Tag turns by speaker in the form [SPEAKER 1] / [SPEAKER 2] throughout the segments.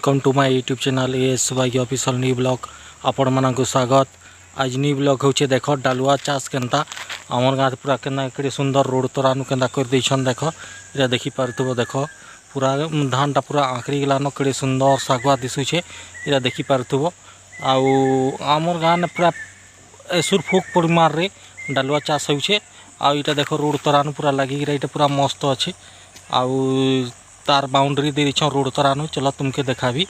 [SPEAKER 1] Welcome to my YouTube channel AS Y official new blog आपण मानक स्वागत। आज न्यू ब्लॉग होचे देख डालुआ चाष केनता आमर गाँव पूरा केना के सुंदर रोड तरानु केनता कर देछन देख इरा देखि पारथुबो देख पूरा धान टा पूरा आखरी गलानो केड़े सुंदर सागवा दिसुचे इरा देखि पारथुबो आउ आमर गाँव ने पूरा एसुर फुक परिमाण रे डालुआ चाष होचे आउ इटा देख रोड तरानु पूरा लगी इटा पूरा मस्त अच्छे आउ तार बाउंड्री दे रही रोड तरानु चलो तुमके देखा भी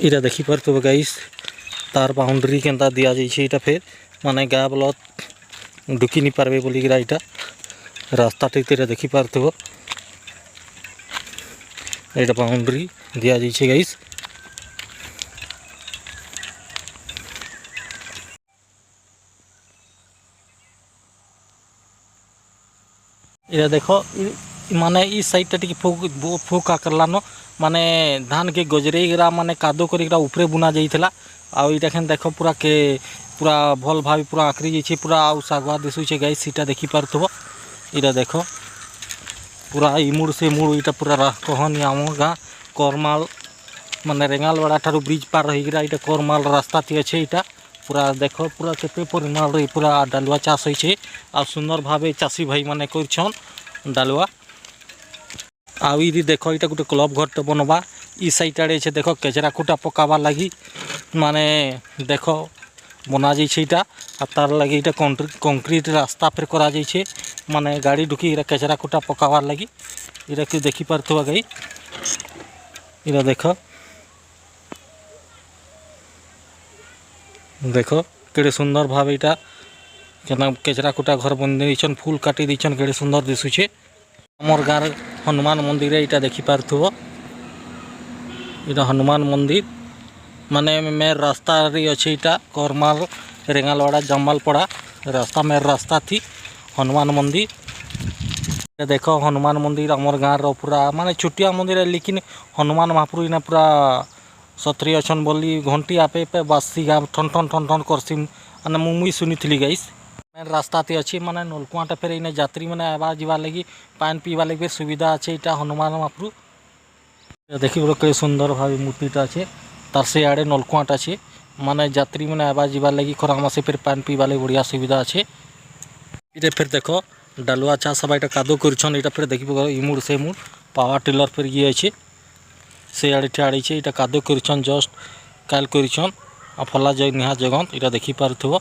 [SPEAKER 1] इरा देखी पार तो गाइस तार बाउंड्री केनता दिया जाइए फिर माने गाँ बोल ढुकी नहीं पारबे बोली इटा रास्ता ठीक देखी पार तो ये बाउंड्री दिया जाइए गाइस। ये देखो माने इस साइड टी फुक करलानो माने धान के गजरेगरा माने कादो कर ऊपर बुना जाइला आउ इटा देख पूरा के पूरा भल भाव पूरा आखरी जाइए पूरा आउ सागवा दिशुचे गाइस सीटा देखी पारथुबो इटा देख पूरा इमुड़ से मुड़ इटा पूरा कहनी आम गाँ करमाल माने रेंगालवाड़ा ठारू ब्रिज पार रहीगरा इटा करमाल रास्ता थी अच्छे इटा पूरा देख पूरा केते परिमाण रे पूरा डालुआ चाष होइछे आ सुंदर भावे चाषी भाई माने करछन डालुआ आउ इदी देख इटा गोटे क्लब घर टे बनवा ई साइड आड़े छे देख केचरा कुटा पकावा लगी माने देख बना जाइए इटा आ तार लगी इटा कंक्रीट रास्ता फिर करा जाइए माने गाड़ी ढुकी इरा केचरा कुटा पकावा लगी इरा कि देखी पारथुबा गई इरा देख देख केड़े सुंदर भाव इटा केना केचरा कुटा घर बन देछन फूल काटी देछन केड़े सुंदर दिसुचे हमर गाँव हनुमान मंदिर इटा देखी पारथुबो इटा हनुमान मंदिर माने मेर रास्ता रे अच्छे इटा करमाल रेंगालवाड़ा जमालपड़ा रास्ता मेर रास्ता थी हनुमान मंदिर देखो हनुमान मंदिर आमर गाँव रो पूरा माने छुटिया मंदिर है लेकिन हनुमान महाप्रभु इना पूरा सत्री अच्छन बोली घंटी आपे पे बासी गाँव ठन ठन ठन ठन करसी माने मुई सुनी गाइस मेन रास्ता ती अच्छी माने नलकुआटा फेर इन यात्री मैंने आवा जीवा लगी पान पीवा लगी सुविधा अच्छे इटा हनुमान महाप्रभु देखी बड़े कड़े सुंदर भाव मूर्तिटा अच्छे तार से आड़े नलकुआटा अच्छे माने यात्री मैंने आवा जीवा लगी खरा मासे फिर पान पीवा लगी बढ़िया सुविधा अच्छे इटे फिर देख डालुआ चाष हवा कादो करछन इटा फिर देखी इमुड़ से मुड़ पावर टिलर फिर ये अच्छे से आड़े आड़ी इटा कादो करछन जस्ट काल करछन आ फला जग निहा जगन इटा देखी पारथुबो।